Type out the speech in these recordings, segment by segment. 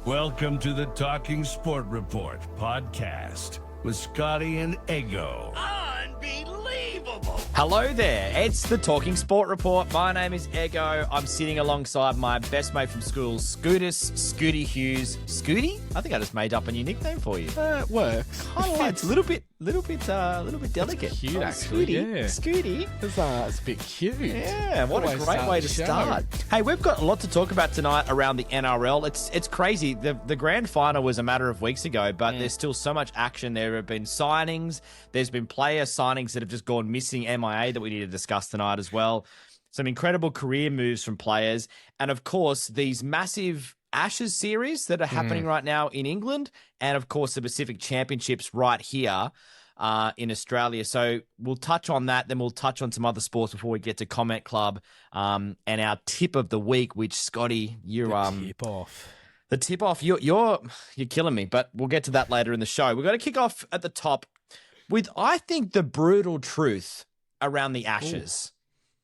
Welcome to the Talking Sport Report podcast with Scotty and Eggo. Unbelievable! Hello there, it's the Talking Sport Report. My name is Eggo. I'm sitting alongside my best mate from school, Scooty Hughes. Scooty? I think I just made up a new nickname for you. It works. It's a little bit delicate. It's cute, actually. Scooty. Yeah. Scooty. It's a bit cute. Yeah, what a Always great way to the show. start. Hey, we've got a lot to talk about tonight around the NRL. It's crazy. The grand final was a matter of weeks ago, but there's still so much action. There have been signings. There's been player signings that have just gone missing MIA that we need to discuss tonight as well. Some incredible career moves from players. And, of course, these massive Ashes series that are happening right now in England, and, of course, the Pacific Championships right here in Australia. So we'll touch on that. Then we'll touch on some other sports before we get to Comment Club and our tip of the week, which, Scotty, you're the tip off. You're killing me, but we'll get to that later in the show. We're going to kick off at the top with, I think, the brutal truth around the Ashes.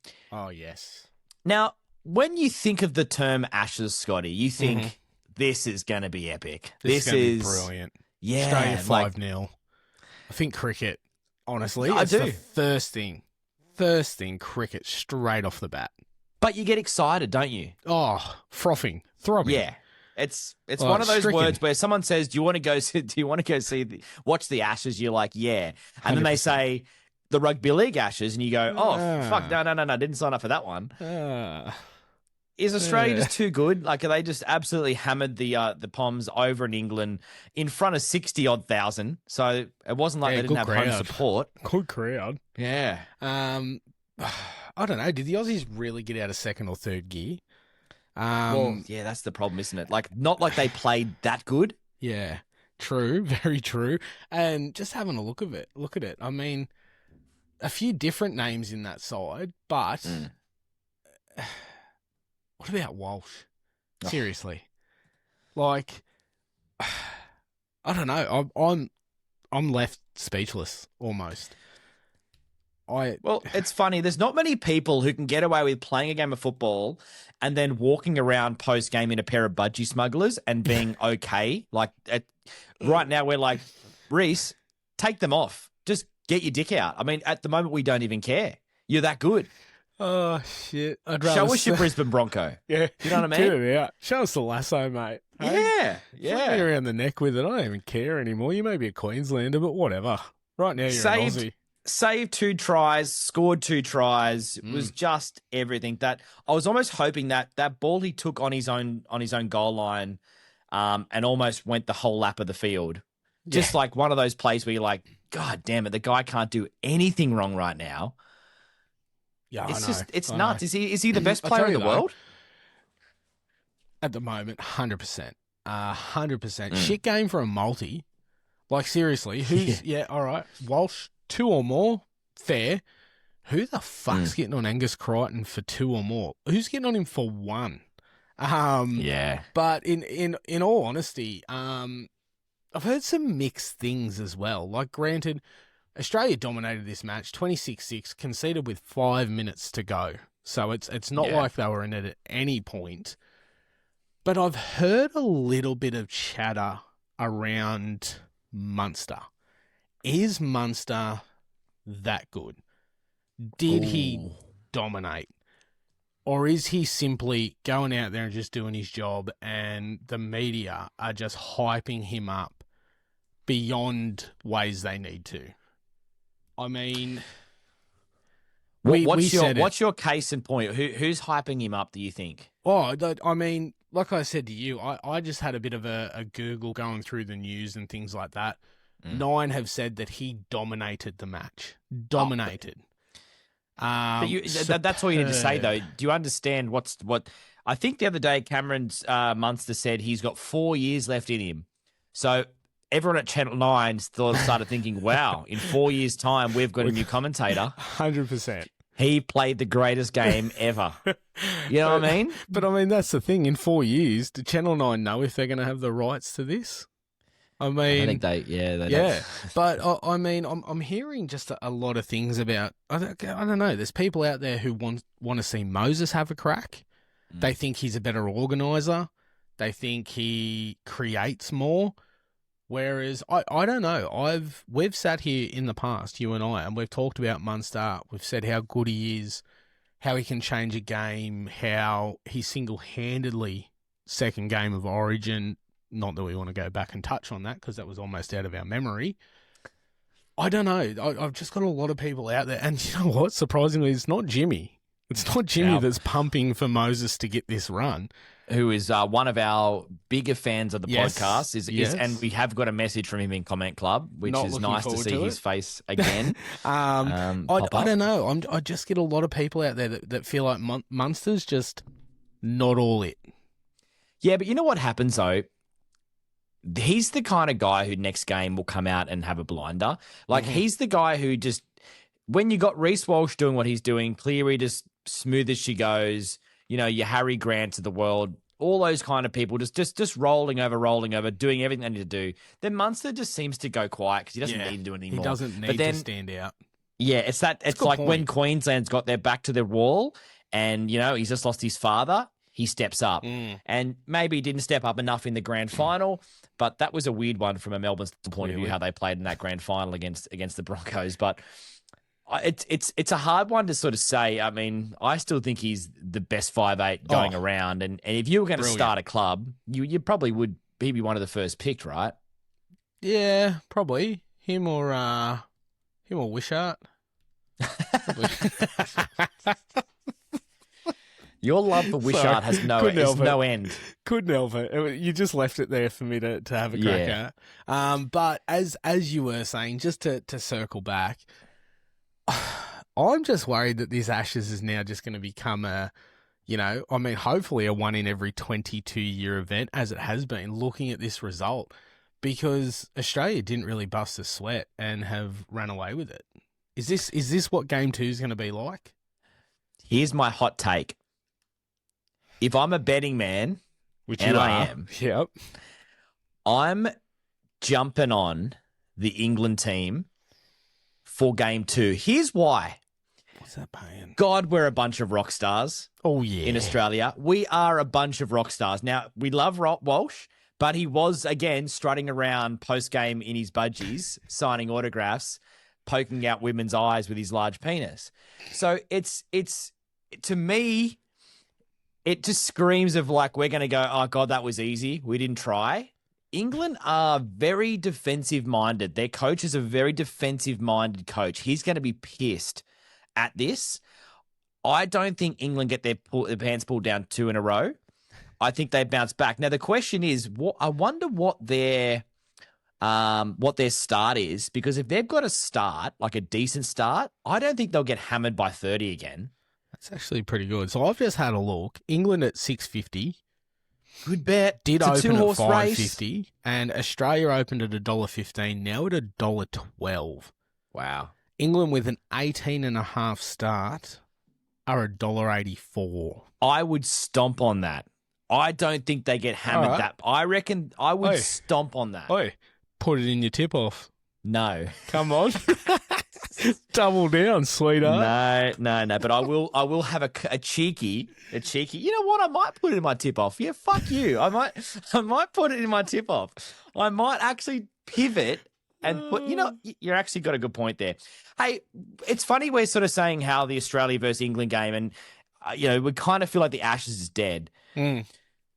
Ooh. Oh, yes. Now, when you think of the term Ashes, Scotty, you think this is going to be epic. This is brilliant. Yeah. Australia 5-0. I think cricket, honestly, I it's do. the first thing, cricket, straight off the bat. But you get excited, don't you? Oh, frothing, throbbing. Yeah. It's one of those words where someone says, "Do you want to go watch the Ashes?" You're like, "Yeah," and then they 100%. say the Rugby League Ashes, and you go, "Oh fuck, no, didn't sign up for that one." Is Australia just too good? Like, are they just absolutely hammered the Poms over in England in front of 60,000? So it wasn't like they didn't have home support. Good crowd. Yeah. I don't know. Did the Aussies really get out of second or third gear? Well, yeah, that's the problem, isn't it? Like, not like they played that good. Yeah, true, very true. And just having a look at it. I mean, a few different names in that side, but what about Walsh? Seriously, like, I don't know. I'm left speechless almost. Well, it's funny. There's not many people who can get away with playing a game of football and then walking around post-game in a pair of budgie smugglers and being okay. Like, right now we're like, Reece, take them off. Just get your dick out. I mean, at the moment, we don't even care. You're that good. Oh, shit. Show us your Brisbane Bronco. Yeah. You know what I mean? Get it out. Show us the lasso, mate. Yeah. Fly me around the neck with it. I don't even care anymore. You may be a Queenslander, but whatever. Right now, you're an Aussie. Saved 2 tries, scored 2 tries. It was just everything. That I was almost hoping that ball he took on his own goal line, and almost went the whole lap of the field. Just like one of those plays where you're like, God damn it, the guy can't do anything wrong right now. Yeah, it's nuts. Is he the best player in the world? At the moment, 100%. 100%. Shit game for a multi. Like, seriously, who's all right. Walsh, 2 or more, fair. Who the fuck's getting on Angus Crichton for 2 or more? Who's getting on him for 1? But in all honesty, I've heard some mixed things as well. Like, granted, Australia dominated this match, 26-6, conceded with 5 minutes to go. So it's not like they were in it at any point. But I've heard a little bit of chatter around Munster. Is Munster that good? Did he dominate? Or is he simply going out there and just doing his job and the media are just hyping him up beyond ways they need to? I mean, what's your case in point? Who's hyping him up, do you think? Oh, I mean, like I said to you, I just had a bit of a Google going through the news and things like that. 9 have said that he dominated the match. Dominated. But that's all you need to say, though. Do you understand what? I think the other day, Cameron Munster said he's got 4 years left in him. So everyone at Channel 9 started thinking, wow, in 4 years' time, we've got a new commentator. 100%. He played the greatest game ever. You know what I mean? But, I mean, that's the thing. In 4 years, do Channel 9 know if they're going to have the rights to this? I mean, I think they yeah. But I mean, I'm hearing just a lot of things about. I don't know. There's people out there who want to see Moses have a crack. They think he's a better organizer. They think he creates more. Whereas I don't know. We've sat here in the past, you and I, and we've talked about Munster. We've said how good he is, how he can change a game, how he single-handedly second game of Origin. Not that we want to go back and touch on that because that was almost out of our memory. I don't know. I've just got a lot of people out there, and you know what? Surprisingly, it's not Jimmy. It's not Jimmy that's pumping for Moses to get this run. Who is one of our bigger fans of the podcast, and we have got a message from him in Comment Club, which is nice to see his face again. I don't know. I just get a lot of people out there that feel like Munster's just not all it. Yeah, but you know what happens though? He's the kind of guy who next game will come out and have a blinder. Like he's the guy who just, when you got Reece Walsh doing what he's doing, Cleary just smooth as she goes, you know, your Harry Grants of the world, all those kind of people just rolling over, doing everything they need to do. Then Munster just seems to go quiet because he doesn't need to do anything more. He doesn't need to stand out. Yeah, it's like when Queensland's got their back to the wall and, you know, he's just lost his father, he steps up. And maybe he didn't step up enough in the grand final, but that was a weird one from a Melbourne point of view, how they played in that grand final against the Broncos. But it's a hard one to sort of say. I mean, I still think he's the best 5'8" going around. And if you were going to start a club, you probably would be one of the first picked, right? Yeah, probably. Him or Wishart. Your love for Wishart has no end. Couldn't help it. You just left it there for me to have a crack at. But as you were saying, just to circle back, I'm just worried that this Ashes is now just going to become hopefully a 1 in every 22-year event, as it has been, looking at this result, because Australia didn't really bust a sweat and have run away with it. Is this what Game 2 is going to be like? Here's my hot take. If I'm a betting man, I am, I'm jumping on the England team for Game 2. Here's why. What's that paying? God, we're a bunch of rock stars. Oh, yeah. In Australia. We are a bunch of rock stars. Now, we love Walsh, but he was, again, strutting around post-game in his budgies, signing autographs, poking out women's eyes with his large penis. So it's to me, it just screams of like, we're going to go, oh, God, that was easy. We didn't try. England are very defensive-minded. Their coach is a very defensive-minded coach. He's going to be pissed at this. I don't think England get their pants pulled down 2 in a row. I think they bounce back. Now, the question is, I wonder what their start is, because if they've got a start, like a decent start, I don't think they'll get hammered by 30 again. That's actually pretty good. So I've just had a look. England at 6.50. Good bet. Did open at 5.50, and Australia opened at $1.15. Now at $1.12. Wow. England with an 18.5 start are $1.84. I would stomp on that. I don't think they get hammered that. I reckon I would stomp on that. Put it in your tip-off. No. Come on. Double down, sweetheart. No. But I will have a cheeky. You know what? I might put it in my tip-off. Yeah, fuck you. I might put it in my tip-off. I might actually pivot and put. You know, you're actually got a good point there. Hey, it's funny we're sort of saying how the Australia versus England game, and we kind of feel like the Ashes is dead.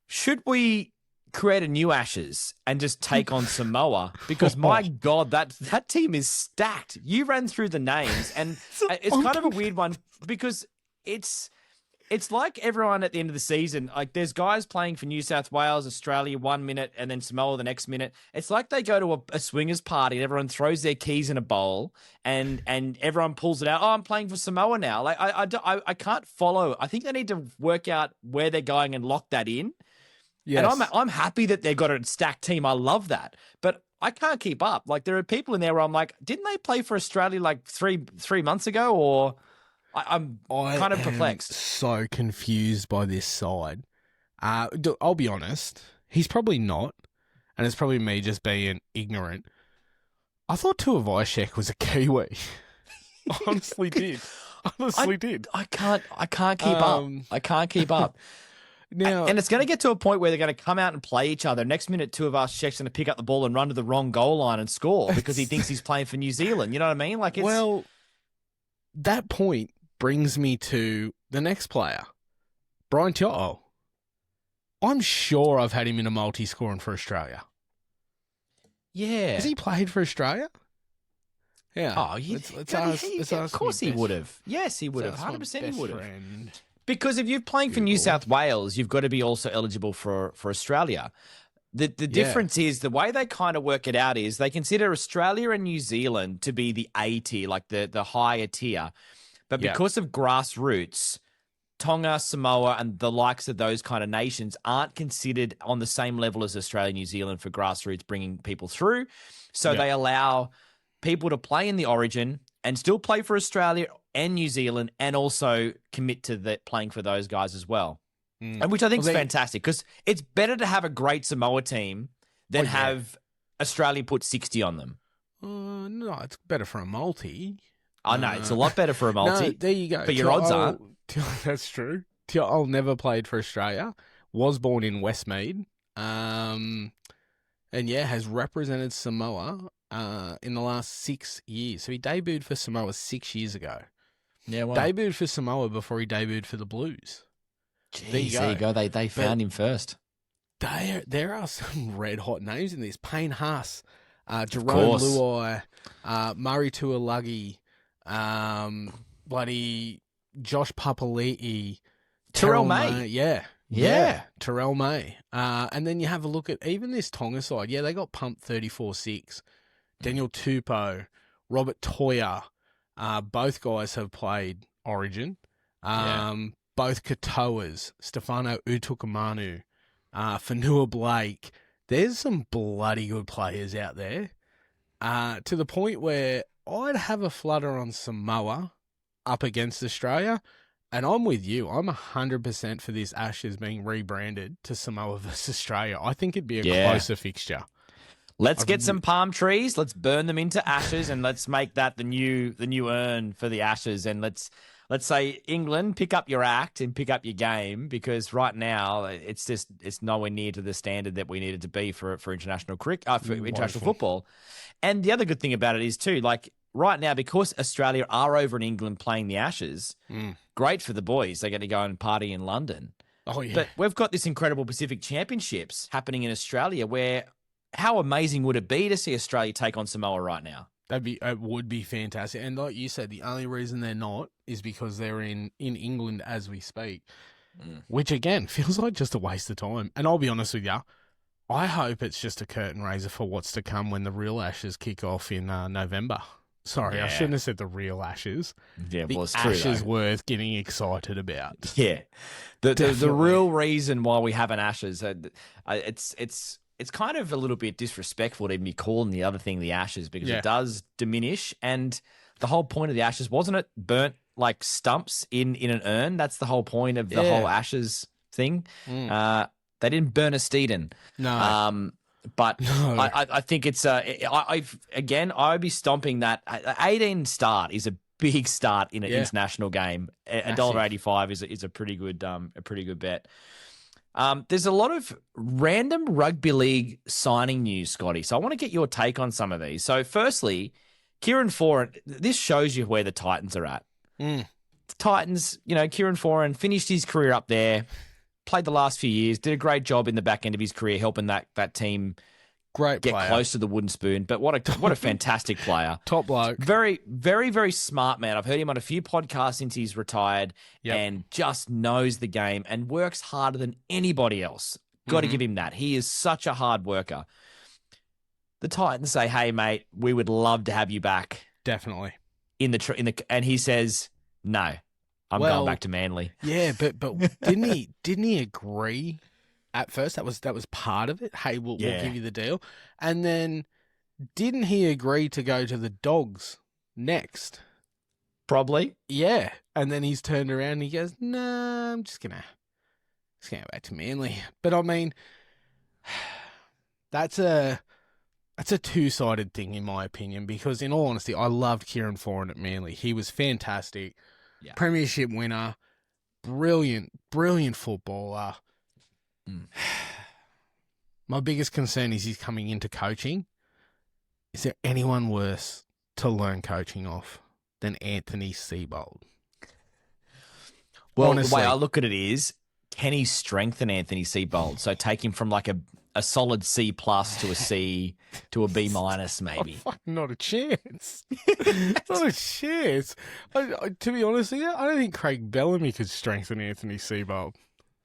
Should we create a new Ashes and just take on Samoa? Because my God, that team is stacked. You ran through the names, and it's kind of a weird one because it's like everyone at the end of the season, like there's guys playing for New South Wales, Australia 1 minute, and then Samoa the next minute. It's like they go to a swingers party and everyone throws their keys in a bowl and everyone pulls it out. Oh, I'm playing for Samoa now. Like I can't follow. I think they need to work out where they're going and lock that in. Yes. And I'm happy that they've got a stacked team. I love that. But I can't keep up. Like there are people in there where I'm like, didn't they play for Australia like three months ago? Or I'm kind of perplexed. So confused by this side. I'll be honest. He's probably not. And it's probably me just being ignorant. I thought Tuivasa-Sheck was a Kiwi. I honestly did. I can't keep up. I can't keep up. Now, And it's going to get to a point where they're going to come out and play each other. Next minute, two of us checks going to pick up the ball and run to the wrong goal line and score because he thinks he's playing for New Zealand. You know what I mean? Like, it's... Well, that point brings me to the next player, Brian To'o. I'm sure I've had him in a multi-scoring for Australia. Yeah. Has he played for Australia? Yeah. Oh, of course he would have. Yes, he would have. That's my 100% he would have. friend. Because if you're playing for New South Wales, you've got to be also eligible for Australia. The difference is the way they kind of work it out is they consider Australia and New Zealand to be the A tier, like the higher tier. But because of grassroots, Tonga, Samoa, and the likes of those kind of nations aren't considered on the same level as Australia and New Zealand for grassroots bringing people through. So they allow people to play in the Origin and still play for Australia and New Zealand and also commit to playing for those guys as well. And which I think is fantastic because it's better to have a great Samoa team than have Australia put 60 on them. No, it's better for a multi. I know, it's a lot better for a multi. No, there you go. But your odds aren't. That's true. I'll never played for Australia. Was born in Westmead. And has represented Samoa in the last 6 years. So he debuted for Samoa 6 years ago. Yeah, well. Debuted for Samoa before he debuted for the Blues. Jeez, there you go. They found him first. There are some red hot names in this. Payne Haas, Jerome Luai, Murray Tuolagi, bloody Josh Papali'i, Terrell May. Yeah. Terrell May. And then you have a look at even this Tonga side. Yeah, they got pumped 34-6. Daniel Tupou, Robert Toya, both guys have played Origin. Both Katoas, Stefano Utukamanu, Fanua Blake. There's some bloody good players out there. To the point where I'd have a flutter on Samoa up against Australia. And I'm with you. I'm 100% for this Ashes being rebranded to Samoa versus Australia. I think it'd be a closer fixture. Let's get some palm trees. Let's burn them into ashes, and let's make that the new urn for the Ashes. And let's say England, pick up your act and pick up your game, because right now it's nowhere near to the standard that we needed to be for international international football. And the other good thing about it is too, like right now, because Australia are over in England playing the Ashes, great for the boys. They get to go and party in London. Oh yeah. But we've got this incredible Pacific Championships happening in Australia, where how amazing would it be to see Australia take on Samoa right now? It would be fantastic. And like you said, the only reason they're not is because they're in England as we speak, which again feels like just a waste of time. And I'll be honest with you, I hope it's just a curtain raiser for what's to come when the real Ashes kick off in November. Sorry, I shouldn't have said the real Ashes. Yeah, well, it's true. Ashes worth getting excited about. Yeah, the real reason why we have an Ashes, it's kind of a little bit disrespectful to be calling the other thing the Ashes, because it does diminish. And the whole point of the Ashes, wasn't it burnt like stumps in an urn? That's the whole point of the whole Ashes thing. They didn't burn a Steeden. No. But no. I think it's I'd be stomping that. 18 start is a big start in an international game. $1.85 is a pretty good bet. There's a lot of random rugby league signing news, Scotty. So I want to get your take on some of these. So firstly, Kieran Foran, this shows you where the Titans are at. The Titans, Kieran Foran finished his career up there, played the last few years, did a great job in the back end of his career helping that team get close to the wooden spoon. But what a fantastic player. Top bloke. Very, very, very smart man. I've heard him on a few podcasts since he's retired and just knows the game and works harder than anybody else. Got to give him that. He is such a hard worker. The Titans say, "Hey, mate, we would love to have you back." Definitely. And he says, "No, I'm going back to Manly." Yeah, but didn't he agree at first? That was part of it. Hey, we'll give you the deal. And then didn't he agree to go to the Dogs next? Probably. Yeah. And then he's turned around and he goes, "Nah, I'm just gonna go back to Manly." But I mean, that's a two-sided thing in my opinion, because in all honesty, I loved Kieran Foran at Manly. He was fantastic. Yeah. Premiership winner, brilliant footballer, My biggest concern is he's coming into coaching. Is there anyone worse to learn coaching off than Anthony Seibold? Well, Honestly. the way I look at it is, can he strengthen Anthony Seibold? So take him from like a solid C plus to a C to a B minus, maybe. Not a chance. Not a chance. To be honest with you, I don't think Craig Bellamy could strengthen Anthony Seibold.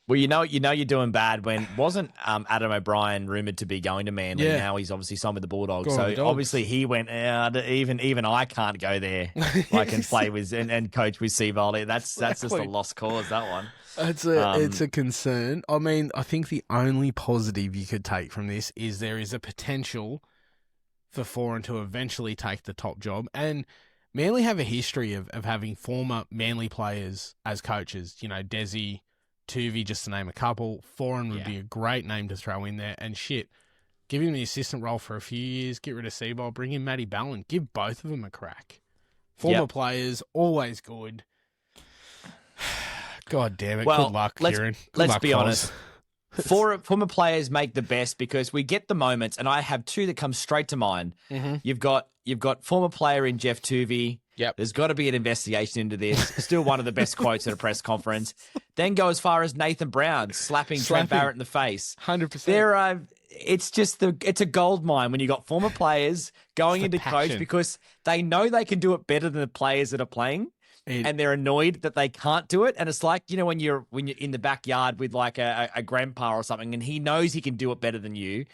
Well, you know you're doing bad when wasn't Adam O'Brien rumoured to be going to Manly? Yeah. Now he's obviously signed with the Bulldogs. Go on, So the Dogs. obviously he went, even I can't go there. I can play with and coach with Seibold. That's just a Exactly. lost cause, that one. It's a concern. I mean, I think the only positive you could take from this is there is a potential for Foran to eventually take the top job. And Manly have a history of having former Manly players as coaches. You know, Desi, Tuvey, just to name a couple. Foran would be a great name to throw in there. And give him the assistant role for a few years, get rid of Seibold, bring in Matty Ballin, give both of them a crack. Former players, always good. God damn it. Well, good luck, let's- Kieran. Good let's luck, be Foz. honest. Former players make the best because we get the moments, and I have two that come straight to mind. Mm-hmm. You've got former player in Jeff Tuvey. Yep. There's got to be an investigation into this. Still one of the best quotes at a press conference. Then go as far as Nathan Brown slapping Trent Barrett in the face. 100%. There are. It's just it's a gold mine when you got former players going into coach because they know they can do it better than the players that are playing. And they're annoyed that they can't do it. And it's like, you know, when you're in the backyard with like a grandpa or something and he knows he can do it better than you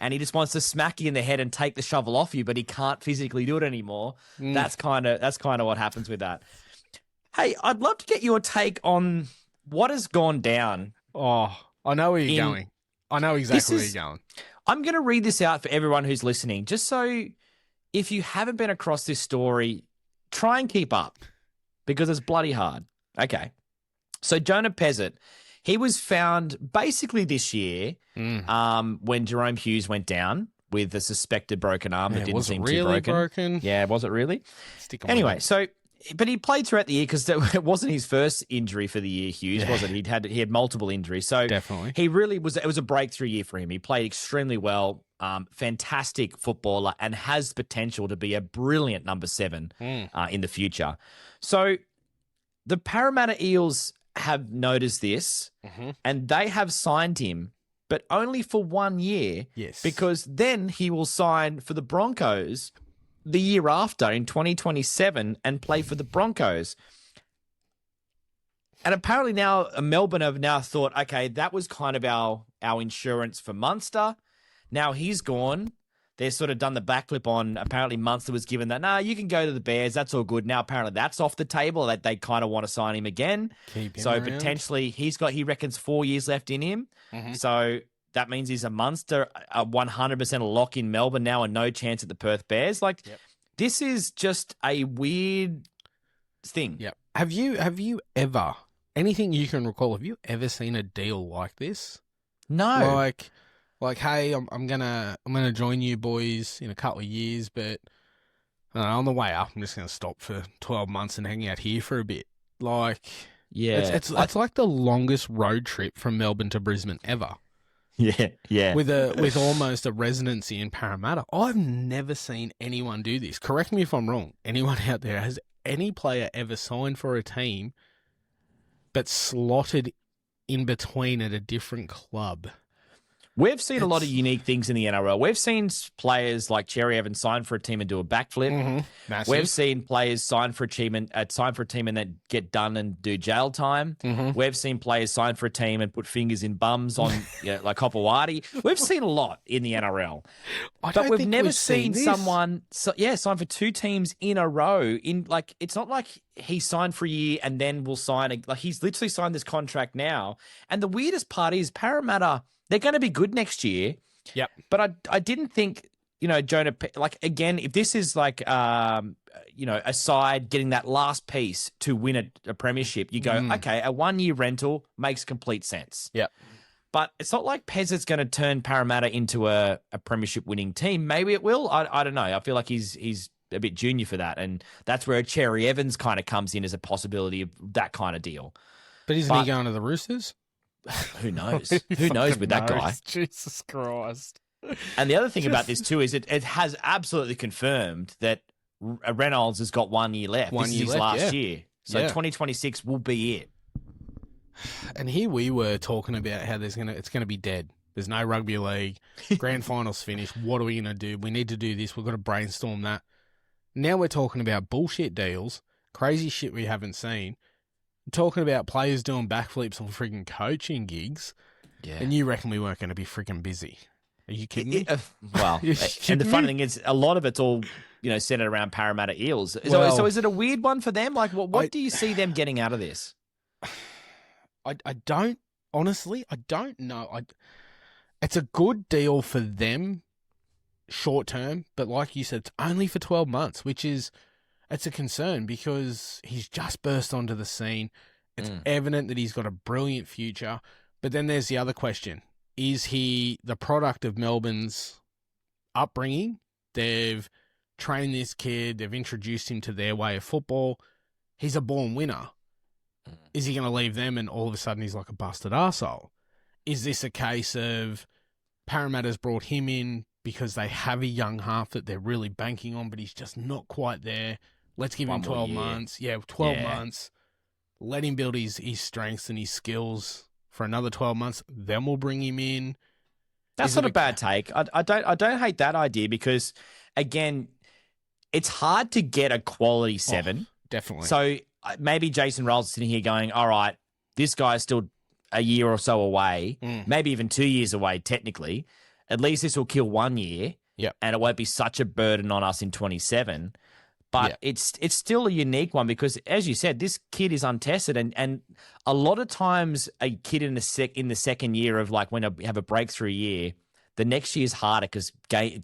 and he just wants to smack you in the head and take the shovel off you, but he can't physically do it anymore. That's kind of what happens with that. Hey, I'd love to get your take on what has gone down. Oh, I know where you're going. I know exactly where you're going. I'm going to read this out for everyone who's listening, just so if you haven't been across this story, try and keep up. Because it's bloody hard. Okay. So Jonah Pezzet, he was found basically this year when Jerome Hughes went down with a suspected broken arm that didn't seem really too broken. Yeah, was it really? Anyway, but he played throughout the year because it wasn't his first injury for the year, Hughes, was it? He had multiple injuries. So definitely. He really was, it was a breakthrough year for him. He played extremely well, fantastic footballer, and has potential to be a brilliant number 7 in the future. So the Parramatta Eels have noticed this and they have signed him, but only for 1 year. Yes. Because then he will sign for the Broncos the year after in 2027 and play for the Broncos. And apparently now Melbourne have now thought, okay, that was kind of our insurance for Munster. Now he's gone. They've sort of done the backflip on, apparently Munster was given that, you can go to the Bears, that's all good. Now apparently that's off the table, that they kind of want to sign him again. Keep him so around. Potentially he reckons 4 years left in him. So that means he's a Munster, a 100% lock in Melbourne now and no chance at the Perth Bears. This is just a weird thing. Yep. Have you ever, anything you can recall, have you ever seen a deal like this? No. Like, hey, I'm gonna join you boys in a couple of years, but on the way up, I'm just gonna stop for 12 months and hang out here for a bit. It's like the longest road trip from Melbourne to Brisbane ever. Yeah. With almost a residency in Parramatta. I've never seen anyone do this. Correct me if I'm wrong. Anyone out there, has any player ever signed for a team but slotted in between at a different club? We've seen a lot of unique things in the NRL. We've seen players like Cherry Evans sign for a team and do a backflip. Massive. We've seen players sign for a team and then get done and do jail time. We've seen players sign for a team and put fingers in bums on like Hopewadi. We've seen a lot in the NRL. But we've never seen someone sign for 2 teams in a row. It's not like he signed for a year and then will sign he's literally signed this contract now. And the weirdest part is Parramatta, they're going to be good next year. Yep. But I didn't think, Jonah, again, if this is a side getting that last piece to win a premiership, you go, okay, a 1 year rental makes complete sense. Yep. But it's not like Pezzet's going to turn Parramatta into a premiership winning team. Maybe it will. I don't know. I feel like he's a bit junior for that. And that's where Cherry Evans kind of comes in as a possibility of that kind of deal. But isn't he going to the Roosters? Who knows? Who knows with that guy? Jesus Christ. And the other thing about this too is it has absolutely confirmed that Reynolds has got 1 year left. This is his last year. So 2026 will be it. And here we were talking about how it's gonna be dead. There's no rugby league. Grand finals finished. What are we gonna do? We need to do this. We've got to brainstorm that. Now we're talking about bullshit deals, crazy shit we haven't seen. We're talking about players doing backflips on freaking coaching gigs. Yeah. And you reckon we weren't going to be freaking busy? Are you kidding me? Well, and the funny thing is, a lot of it's all centered around Parramatta Eels. So is it a weird one for them? Like, what do you see them getting out of this? I don't honestly. I don't know. It's a good deal for them, short term, but like you said, it's only for 12 months, which is it's a concern because he's just burst onto the scene. It's evident that he's got a brilliant future, but then there's the other question. Is he the product of Melbourne's upbringing? They've trained this kid. They've introduced him to their way of football. He's a born winner. Is he going to leave them and all of a sudden he's like a busted arsehole? Is this a case of Parramatta's brought him in because they have a young half that they're really banking on, but he's just not quite there? Let's give him 12 months. Yeah, 12 months. Let him build his strengths and his skills for another 12 months. Then we'll bring him in. That's not a bad take. I don't hate that idea because, again, it's hard to get a quality 7. Definitely. So maybe Jason Rolls is sitting here going, all right, this guy's still a year or so away, maybe even 2 years away technically. At least this will kill 1 year, and it won't be such a burden on us in 27. But it's still a unique one because, as you said, this kid is untested, and a lot of times a kid in the second year of like when you have a breakthrough year, the next year is harder because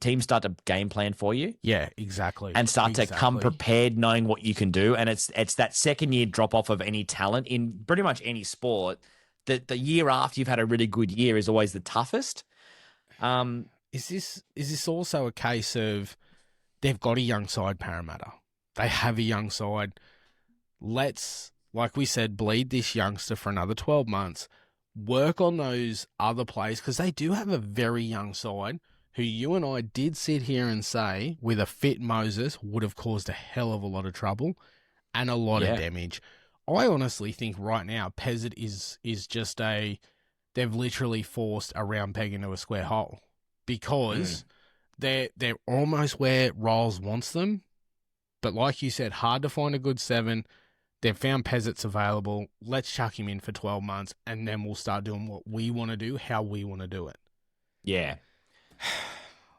teams start to game plan for you. Yeah, exactly. And start to come prepared knowing what you can do. And it's that second year drop off of any talent in pretty much any sport. The year after you've had a really good year is always the toughest. Is this also a case of they've got a young side, Parramatta? They have a young side. Let's, like we said, bleed this youngster for another 12 months. Work on those other players because they do have a very young side who you and I did sit here and say with a fit Moses would have caused a hell of a lot of trouble and a lot of damage. I honestly think right now Pezzet is just they've literally forced a round peg into a square hole because they're almost where Rolls wants them. But like you said, hard to find a good 7. They've found Pezzet's available. Let's chuck him in for 12 months, and then we'll start doing what we want to do, how we want to do it. Yeah.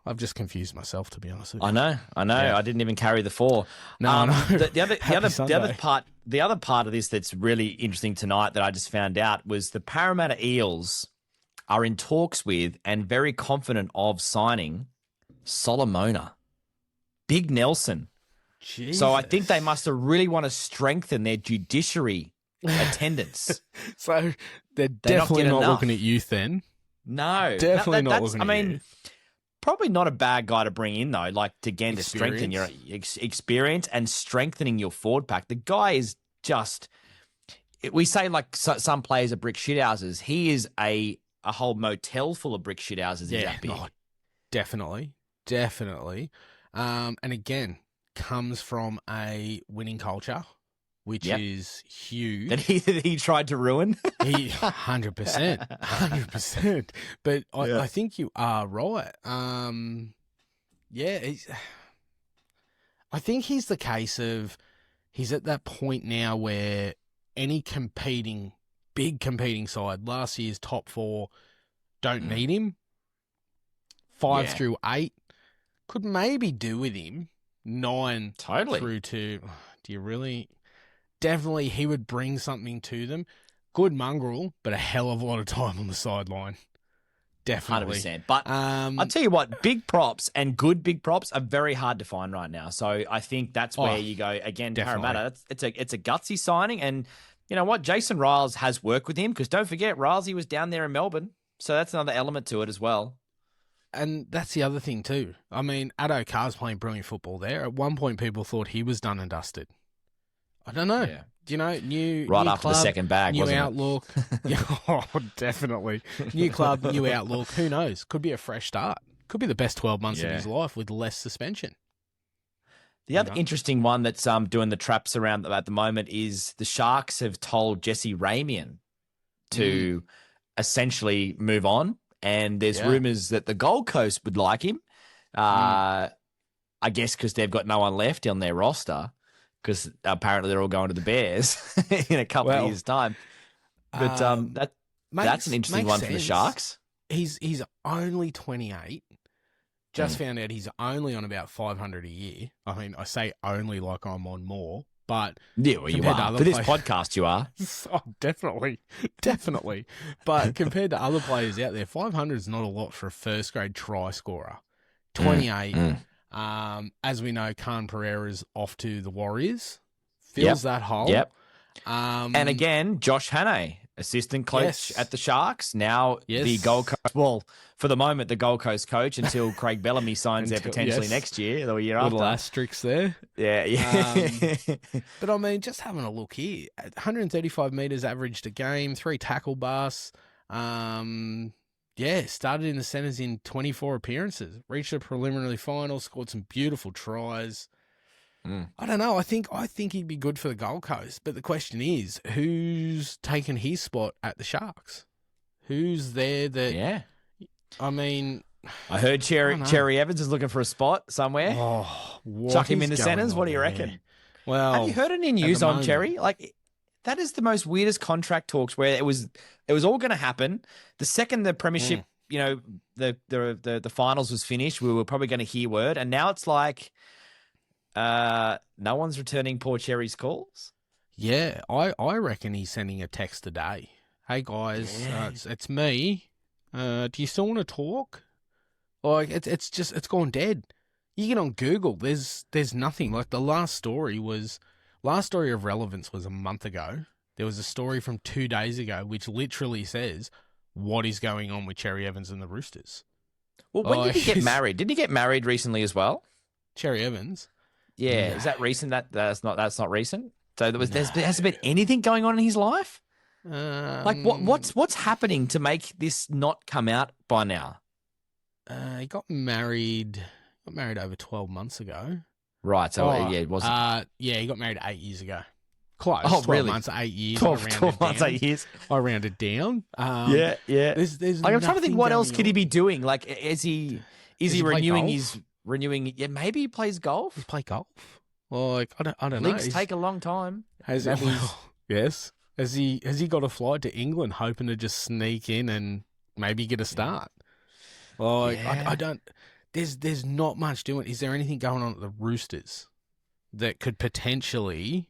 I've just confused myself, to be honest with you. I know. Yeah. I didn't even carry the 4. No. The other part of this that's really interesting tonight that I just found out was the Parramatta Eels are in talks with and very confident of signing Solomona. Big Nelson. Jesus. So I think they must have really want to strengthen their judiciary attendance. So they're definitely not looking at youth then. No. Definitely not looking at youth. Probably not a bad guy to bring in, though, like, again, to strengthen your experience and strengthening your forward pack. The guy is just, we say like some players are brick shithouses. He is a whole motel full of brick shithouses. Yeah, definitely. And again, comes from a winning culture, which is huge. That he tried to ruin. 100%. But I think you are right. I think he's the case of he's at that point now where any big competing side, last year's top 4, don't need him. 5 through 8 could maybe do with him. 9 through to, do you really? Definitely he would bring something to them. Good mongrel, but a hell of a lot of time on the sideline. Definitely. 100%. But I'll tell you what, big props and good big props are very hard to find right now. So I think that's where you go, again, Parramatta. It's a gutsy signing. And you know what? Jason Riles has worked with him because don't forget, Rilesy was down there in Melbourne. So that's another element to it as well. And that's the other thing too. I mean, Addo Carr's playing brilliant football there. At one point, people thought he was done and dusted. I don't know. Yeah. Do you know, new Right new after club, the second bag, new wasn't it? outlook. Yeah, oh, definitely. New club, new outlook. Who knows? Could be a fresh start. Could be the best 12 months of Yeah. his life with less suspension. The other interesting one that's doing the traps around at the moment is the Sharks have told Jesse Ramien to essentially move on, and there's rumours that the Gold Coast would like him. I guess because they've got no one left on their roster, because apparently they're all going to the Bears in a couple of years' time. But that's an interesting one for the Sharks. He's only 28. Just found out he's only on about 500 a year. I mean, I say only like I'm on more, but yeah, well, you are. For this podcast, you are. Oh, definitely. But compared to other players out there, 500 is not a lot for a first grade try scorer. 28. As we know, Khan Pereira's off to the Warriors. Fills that hole. Yep. And again, Josh Hannay, assistant coach at the Sharks. Now the Gold Coast, well, for the moment, the Gold Coast coach until Craig Bellamy signs there potentially next year or year after. Little asterisks there. Yeah. But I mean, just having a look here, 135 metres averaged a game, 3 tackle busts. Started in the centres in 24 appearances, reached a preliminary final, scored some beautiful tries. I don't know. I think he'd be good for the Gold Coast, but the question is, who's taken his spot at the Sharks? Who's there that? Yeah. I mean, I heard Cherry Evans is looking for a spot somewhere. Oh, chuck him in the centres. What do you reckon? Well, have you heard any news on Cherry? Like, that is the most weirdest contract talks where it was all going to happen. The second the premiership, the finals was finished, we were probably going to hear word, and now it's like. No one's returning poor Cherry's calls. Yeah, I reckon he's sending a text today. Hey guys, it's me. Do you still want to talk? Like it's gone dead. You get on Google, there's nothing. Like the last story of relevance was a month ago. There was a story from 2 days ago which literally says what is going on with Cherry Evans and the Roosters. Well, when did he get married? Did he get married recently as well? Cherry Evans. Yeah, is that recent? That's not recent. So there hasn't been anything going on in his life. Like what's happening to make this not come out by now? He got married over 12 months ago. Right. So it wasn't. He got married 8 years ago. Close. Oh, 12 really? months, 8 years. 12 months, 8 years. I rounded down. Yeah. There's I'm trying to think what else could he be doing. Like, is he renewing his? Yeah, maybe he plays golf. He's played golf. Like I don't know. Links take a long time. Yes. Has he got a flight to England, hoping to just sneak in and maybe get a start? Like I don't. There's not much doing. Is there anything going on at the Roosters that could potentially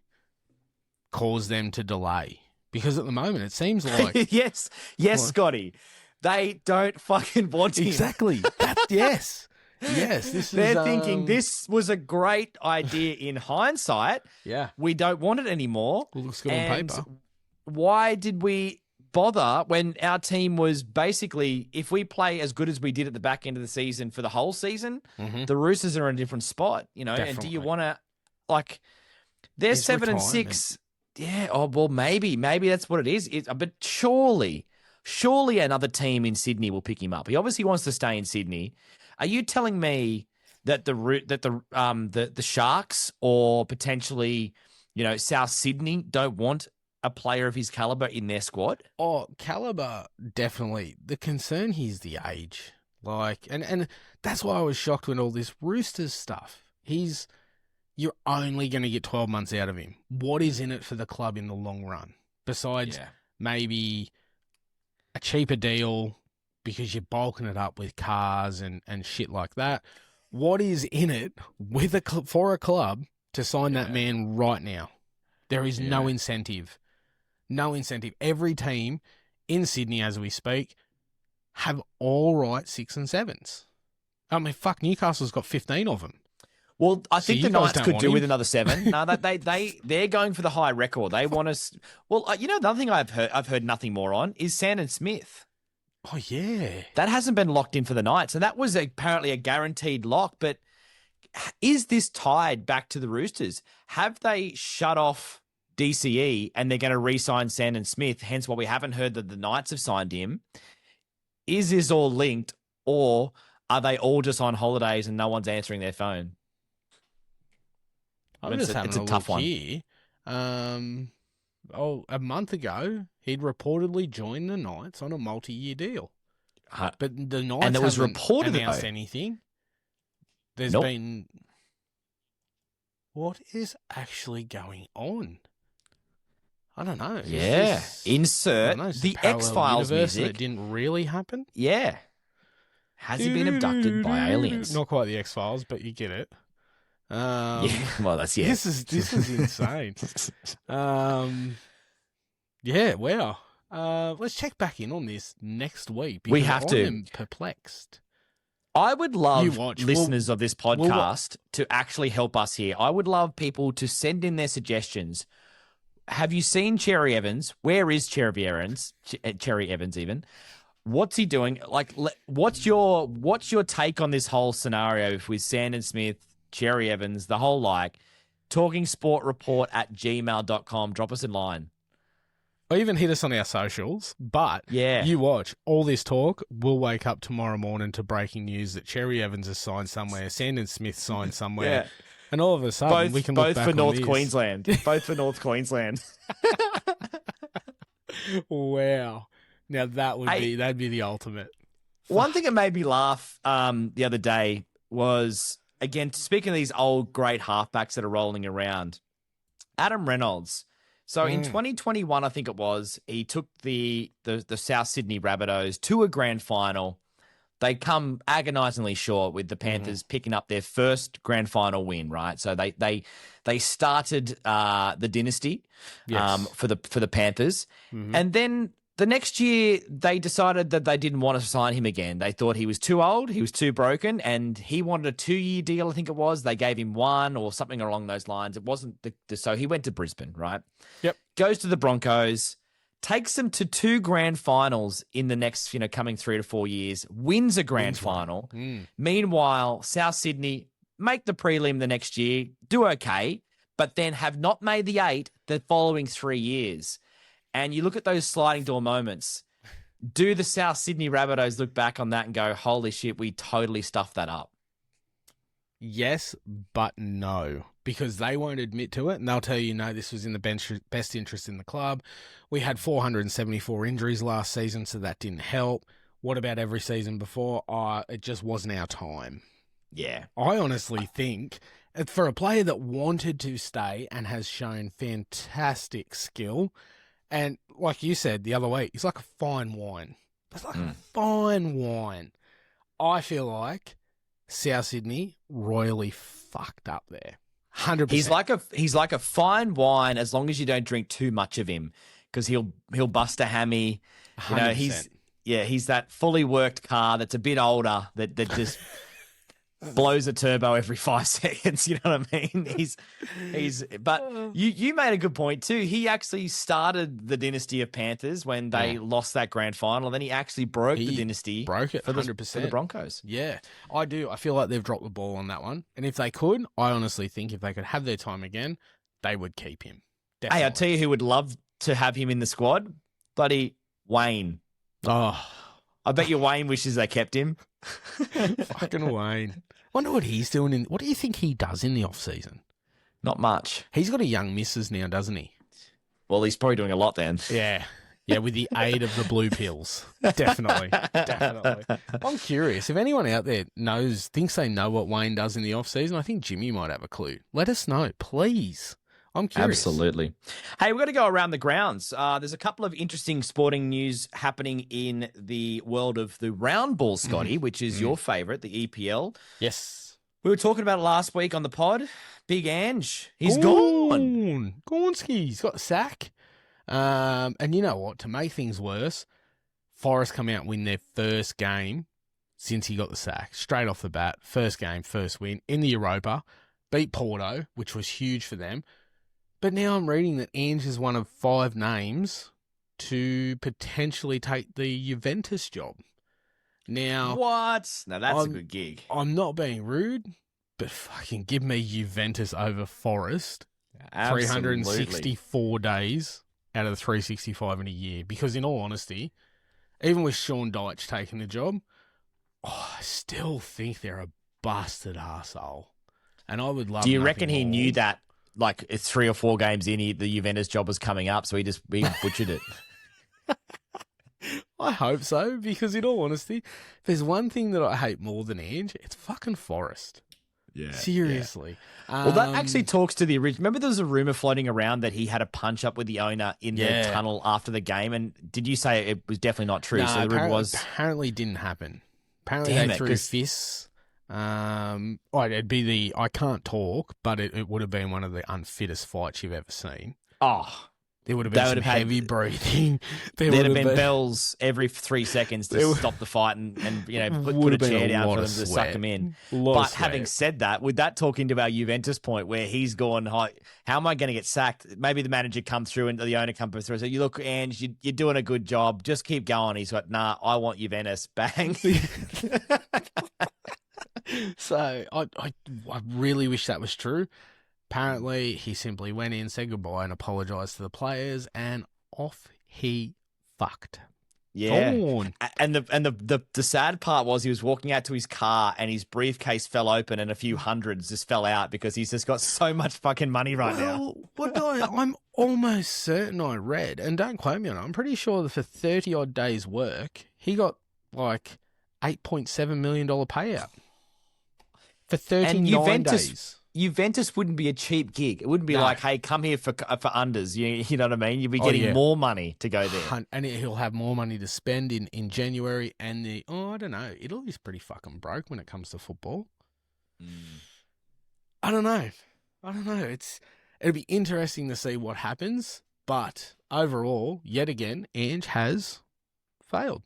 cause them to delay? Because at the moment it seems like yes, Scotty, they don't fucking want him. Exactly. Yes. Yes, they're thinking this was a great idea in hindsight. Yeah. We don't want it anymore. It looks good on paper. Why did we bother when our team was basically, if we play as good as we did at the back end of the season for the whole season, the Roosters are in a different spot, Definitely. And do you want to, like, they're 7-6. Yeah. Oh, well, maybe that's what it is. But surely another team in Sydney will pick him up. He obviously wants to stay in Sydney. Are you telling me that the Sharks or potentially, South Sydney don't want a player of his caliber in their squad? Oh, caliber, definitely. The concern here is the age. Like, and that's why I was shocked when all this Roosters stuff. You're only going to get 12 months out of him. What is in it for the club in the long run? Besides maybe a cheaper deal, because you're bulking it up with cars and shit like that. What is in it for a club to sign that man right now? There is no incentive. No incentive. Every team in Sydney, as we speak, have all right 6 and 7s. I mean, fuck, Newcastle's got 15 of them. Well, I think the Knights could do with another 7. No, they're going for the high record. They want us. Well, another thing I've heard nothing more on is Sandon Smith. Oh, yeah. That hasn't been locked in for the Knights, and that was apparently a guaranteed lock. But is this tied back to the Roosters? Have they shut off DCE and they're going to re-sign Sandon Smith, hence why we haven't heard that the Knights have signed him. Is this all linked, or are they all just on holidays and no one's answering their phone? I'm just having a tough look one. here. A month ago, he'd reportedly joined the Knights on a multi-year deal. But the Knights and there was haven't reported announced though. Anything. There's Nope. been... What is actually going on? I don't know. Yeah. Insert the X-Files music. That didn't really happen? Yeah. Has he been abducted by aliens? Not quite the X-Files, but you get it. Yeah. Well, that's, yeah. This is insane. Yeah, wow. Let's check back in on this next week. We have to. I'm perplexed. I would love watch. listeners of this podcast to actually help us here. I would love people to send in their suggestions. Have you seen Cherry Evans? Where is Cherry Evans? Cherry Evans, even. What's he doing? Like, what's your take on this whole scenario with Sandon Smith, Cherry Evans, the whole talkingsportreport@gmail.com. Drop us in line. Or even hit us on our socials. But Yeah. you watch all this talk. We'll wake up tomorrow morning to breaking news that Cherry Evans has signed somewhere, Sandon Smith signed somewhere. Yeah. And all of a sudden, we can look back for on North this. Queensland. Both for North Queensland. Wow. Now that'd be the ultimate. One thing that made me laugh the other day was, again, speaking of these old great halfbacks that are rolling around, Adam Reynolds. So in 2021, I think it was, he took the South Sydney Rabbitohs to a grand final. They come agonisingly short with the Panthers picking up their first grand final win, right? So they started the dynasty for the Panthers. And then the next year, they decided that they didn't want to sign him again. They thought he was too old, he was too broken, and he wanted a 2-year deal, I think it was. They gave him one or something along those lines. It wasn't so he went to Brisbane, right? Yep. Goes to the Broncos, takes them to 2 grand finals in the next, coming 3 to 4 years, wins a grand final. Meanwhile, South Sydney make the prelim the next year, do okay, but then have not made the 8 the following 3 years. And you look at those sliding door moments. Do the South Sydney Rabbitohs look back on that and go, holy shit, we totally stuffed that up? Yes, but no, because they won't admit to it, and they'll tell you, no, this was in the best interest in the club. We had 474 injuries last season, so that didn't help. What about every season before? It just wasn't our time. Yeah. I honestly think, for a player that wanted to stay and has shown fantastic skill, and like you said the other week, he's like a fine wine. It's like a fine wine. I feel like South Sydney royally fucked up there. 100%. He's like a fine wine as long as you don't drink too much of him, because he'll bust a hammy. 100%. He's that fully worked car that's a bit older that just blows a turbo every 5 seconds. You know what I mean? But you made a good point too. He actually started the dynasty of Panthers when they lost that grand final. Then he actually broke the dynasty. Broke it 100%. For the Broncos. Yeah, I do. I feel like they've dropped the ball on that one. And if they could, I honestly think if they could have their time again, they would keep him. Definitely. Hey, I'll tell you who would love to have him in the squad. Bloody Wayne. Oh, I bet you Wayne wishes they kept him. fucking Wayne. Wonder what he's doing what do you think he does in the off season? Not much. He's got a young missus now, doesn't he? Well, he's probably doing a lot then. Yeah. Yeah, with the aid of the blue pills. Definitely. I'm curious. If anyone out there thinks they know what Wayne does in the off season, I think Jimmy might have a clue. Let us know, please. I'm curious. Absolutely. Hey, we're going to go around the grounds. There's a couple of interesting sporting news happening in the world of the round ball, Scotty, which is your favourite, the EPL. Yes. We were talking about it last week on the pod. Big Ange. He's gone. Gornsky. He's got a sack. And you know what? To make things worse, Forest come out and win their first game since he got the sack. Straight off the bat. First game, first win in the Europa. Beat Porto, which was huge for them. But now I'm reading that Ange is one of 5 names to potentially take the Juventus job. Now, what? Now that's a good gig. I'm not being rude, but fucking give me Juventus over Forest Absolutely. 364 days out of the 365 in a year. Because in all honesty, even with Sean Dyche taking the job, I still think they're a busted arsehole. And I would love. Do you reckon he more. knew that, like, 3 or 4 games in, the Juventus job was coming up, so he butchered it? I hope so, because in all honesty, if there's one thing that I hate more than Ange, it's fucking Forrest. Yeah. Seriously. Yeah. Well, that actually talks to the original. Remember there was a rumour floating around that he had a punch up with the owner in the tunnel after the game, and did you say it was definitely not true? No, so the rumour was... apparently didn't happen. Apparently they threw fists. It'd be the I can't talk, but it would have been one of the unfittest fights you've ever seen. Oh, there would have been some heavy breathing. There'd have been bells every 3 seconds to stop the fight and put a chair down for them to suck him in. But having said that, with that talking to our Juventus point where he's gone, how am I going to get sacked? Maybe the manager comes through and the owner comes through and says, you look, Ange, you're doing a good job. Just keep going. He's like, nah, I want Juventus. Bang. So I really wish that was true. Apparently, he simply went in, said goodbye, and apologised to the players, and off he fucked. Yeah, Gone. And the sad part was he was walking out to his car and his briefcase fell open and a few hundreds just fell out because he's just got so much fucking money right now. I'm almost certain I read, and don't quote me on it, I'm pretty sure that for 30 odd days' work, he got like $8.7 million payout for 39 days. Juventus wouldn't be a cheap gig. It wouldn't be like, hey, come here for unders. You know what I mean? You'd be getting more money to go there. And he'll have more money to spend in January. And I don't know. Italy's pretty fucking broke when it comes to football. I don't know. It'll be interesting to see what happens. But overall, yet again, Ange has failed.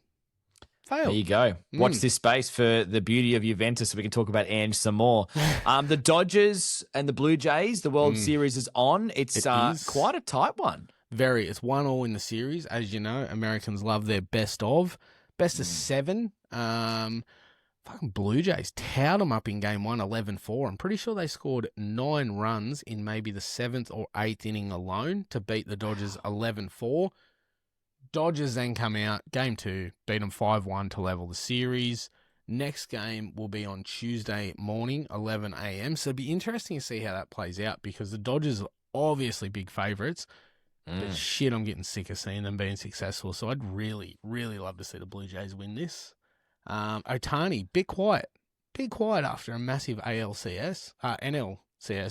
There you go. Watch this space for the beauty of Juventus so we can talk about Ange some more. The Dodgers and the Blue Jays, the World Series is on. It's quite a tight one. Very. It's 1-1 in the series. As you know, Americans love their best of 7. Fucking Blue Jays towed them up in game 1, 11-4. I'm pretty sure they scored 9 runs in maybe the 7th or 8th inning alone to beat the Dodgers 11-4. Dodgers then come out, game 2, beat them 5-1 to level the series. Next game will be on Tuesday morning, 11 a.m. So it'll be interesting to see how that plays out because the Dodgers are obviously big favourites. But shit, I'm getting sick of seeing them being successful. So I'd really, really love to see the Blue Jays win this. Ohtani, bit quiet after a massive NLCS,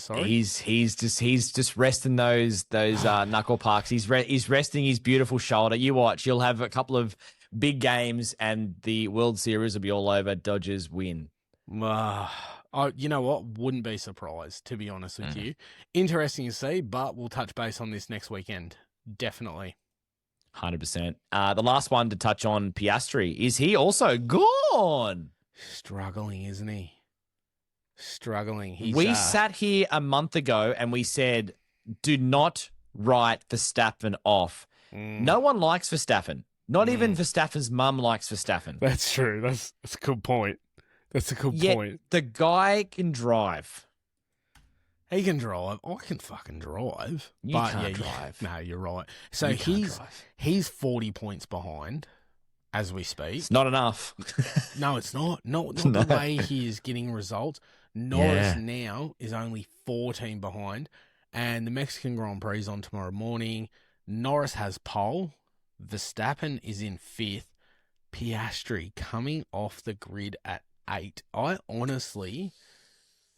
sorry. He's just resting those knuckle pucks. He's resting his beautiful shoulder. You watch, you'll have a couple of big games, and the World Series will be all over. Dodgers win. You know what? Wouldn't be surprised, to be honest with you. Interesting to see, but we'll touch base on this next weekend. Definitely. 100%. The last one to touch on, Piastri. Is he also gone? Struggling, isn't he? Struggling. We sat here a month ago and we said, do not write Verstappen off. No one likes Verstappen. Not even Verstappen's mum likes Verstappen. That's true. That's a good point. Point. The guy can drive. He can drive. I can fucking drive. You can't drive. No, you're right. So he's 40 points behind as we speak. It's not enough. No, it's not. Not the way he is getting results. Norris now is only 14 behind, and the Mexican Grand Prix is on tomorrow morning. Norris has pole. Verstappen is in 5th. Piastri coming off the grid at 8. I honestly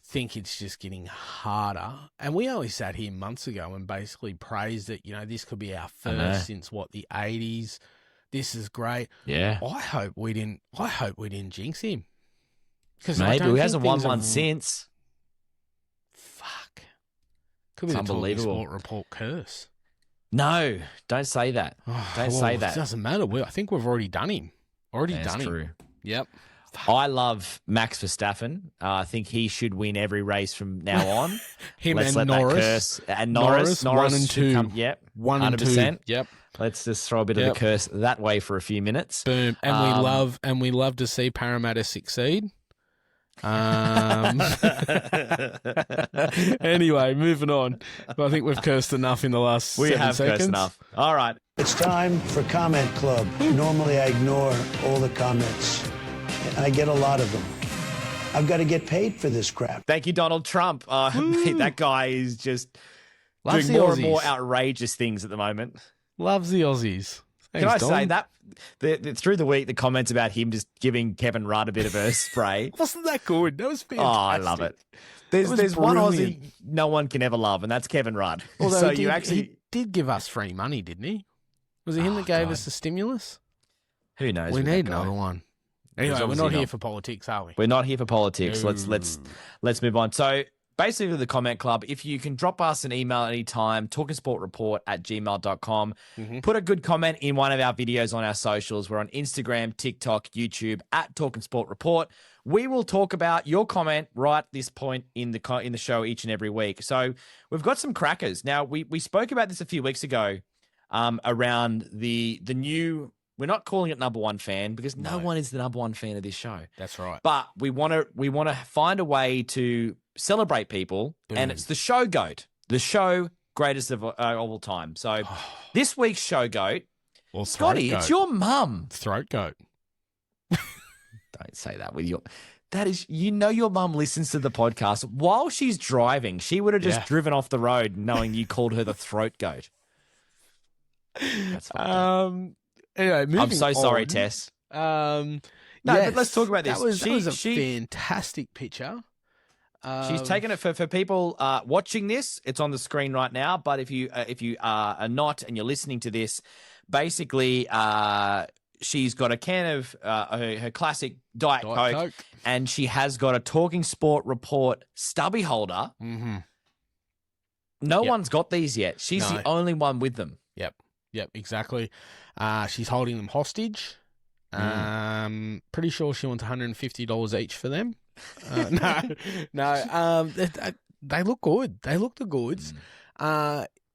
think it's just getting harder. And we only sat here months ago and basically praised that, this could be our first since the 80s. This is great. Yeah. I hope we didn't jinx him. Maybe he hasn't won one since. Fuck. Could be the unbelievable. Sport Report curse. No, don't say that. Don't say that. It doesn't matter. I think we've already done him. That's true. Yep. I love Max Verstappen. I think he should win every race from now on. Let's let Norris. That curse. And Norris 1 and 2. Yep. 1 and 2. Yep. Let's just throw a bit of the curse that way for a few minutes. Boom. And we love to see Parramatta succeed. Anyway, moving on. I think we've cursed enough in the last 7 seconds. Cursed enough. All right. It's time for Comment Club. Normally I ignore all the comments. I get a lot of them. I've got to get paid for this crap. Thank you, Donald Trump. Mate, that guy is just Loves doing the more and more Aussies. outrageous things at the moment. Loves the Aussies. Can I Thanks, say Don. that through the week, the comments about him just giving Kevin Rudd a bit of a spray. Wasn't that good? That was Oh, fantastic. I love it. was There's one brilliant. Aussie no one can ever love, and that's Kevin Rudd. Although so he did give us free money, didn't he? Was it him that gave God. us the stimulus? Who knows? We with that need guy? another one. Anyway, we're obviously not here not. for politics, are we? We're not here for politics. No. Let's move on. So basically, the comment club, if you can drop us an email anytime, talkingsportreport@gmail.com. Put a good comment in one of our videos on our socials. We're on Instagram, TikTok, YouTube @talkingsportreport. We will talk about your comment right at this point in the show each and every week. So we've got some crackers. Now, we spoke about this a few weeks ago around the new. We're not calling it number one fan because no one is the number one fan of this show. That's right. But we want to find a way to celebrate people, and it's the show goat, the show greatest of all time. So this week's show goat, Well, Scotty, throat it's goat. your mum. Throat goat. Don't say that with your. That is, your mum listens to the podcast while she's driving. She would have just driven off the road knowing you called her the throat goat. That's fine. Anyway, moving I'm so sorry, on. Tess. No, but let's talk about this. That was a She- fantastic picture. She's taken it for people watching this. It's on the screen right now. But if you are not and you're listening to this, basically she's got a can of her classic Diet Coke, and she has got a Talking Sport Report stubby holder. Mm-hmm. No one's got these yet. She's No. the only one with them. Yep, exactly. She's holding them hostage. Pretty sure she wants $150 each for them. No. They look good. They look the goods.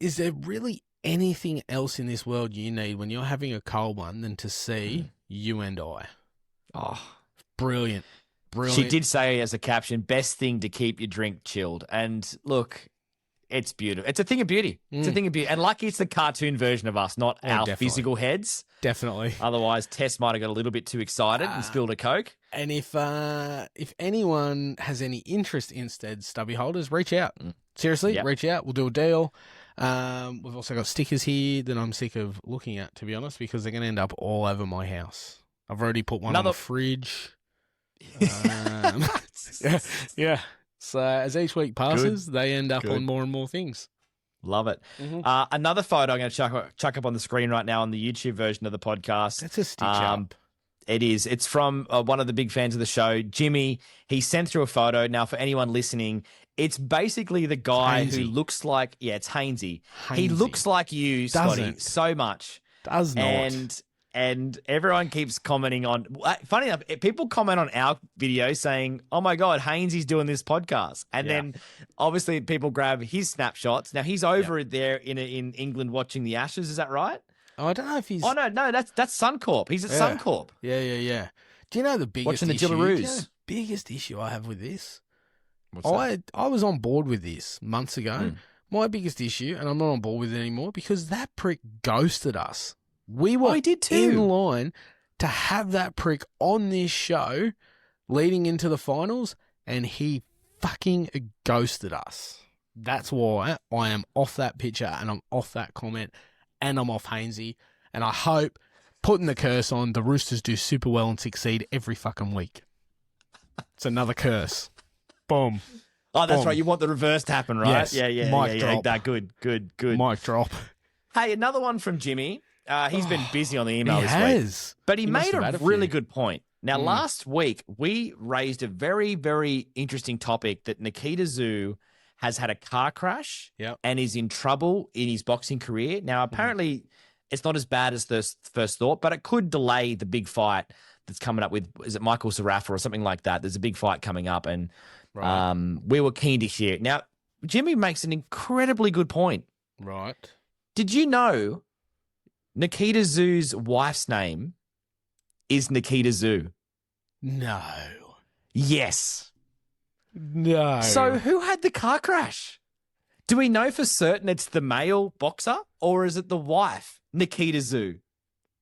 Is there really anything else in this world you need when you're having a cold one than to see you and I? Oh, Brilliant. she did say as a caption, "Best thing to keep your drink chilled." And look, it's beautiful. It's a thing of beauty. It's a thing of beauty. And lucky it's the cartoon version of us, not our definitely. physical heads. Definitely. Otherwise, Tess might have got a little bit too excited and spilled a Coke. And if anyone has any interest in said stubby holders, reach out. Seriously, reach out. We'll do a deal. We've also got stickers here that I'm sick of looking at, to be honest, because they're going to end up all over my house. I've already put one on the fridge. Yeah. So as each week passes, they end up on more and more things. Love it. Another photo I'm going to chuck up on the screen right now on the YouTube version of the podcast. That's a stitch up. It is. It's from one of the big fans of the show, Jimmy. He sent through a photo. Now, for anyone listening, it's basically the guy who looks like, it's Hainsey. He looks like you, Scotty, Doesn't. so much. Does not. And everyone keeps commenting on. Funny enough, people comment on our video saying, "Oh my God, Hainsey's doing this podcast," and then obviously people grab his snapshots. Now he's over there in England watching the Ashes. Is that right? Oh, I don't know if he's. Oh no, that's Suncorp. He's at Suncorp. Yeah. Do you know the biggest Watching the issue? Jillaroos. Do you know the biggest issue I have with this? I was on board with this months ago. My biggest issue, and I'm not on board with it anymore, because that prick ghosted us. We were he did too. in line to have that prick on this show leading into the finals, and he fucking ghosted us. That's why I am off that picture, and I'm off that comment, and I'm off Hainsey. And I hope, putting the curse on, the Roosters do super well and succeed every fucking week. It's another curse. Boom. Oh, that's Boom. right. You want the reverse to happen, right? Yes. Yeah. Mic drop. Nah, good. Mic drop. Hey, another one from Jimmy. He's been busy on the email He this has. week. But he must made have had a a really few. good point. Now, last week, we raised a very, very interesting topic that Nikita Zoo has had a car crash and is in trouble in his boxing career. Now, apparently, it's not as bad as the first thought, but it could delay the big fight that's coming up with, is it Michael Sarafa or something like that? There's a big fight coming up, and we were keen to hear it. Now, Jimmy makes an incredibly good point. Right. Did you know Nikita Zoo's wife's name is Nikita Zoo? No. Yes. No. So who had the car crash? Do we know for certain it's the male boxer or is it the wife, Nikita Zoo?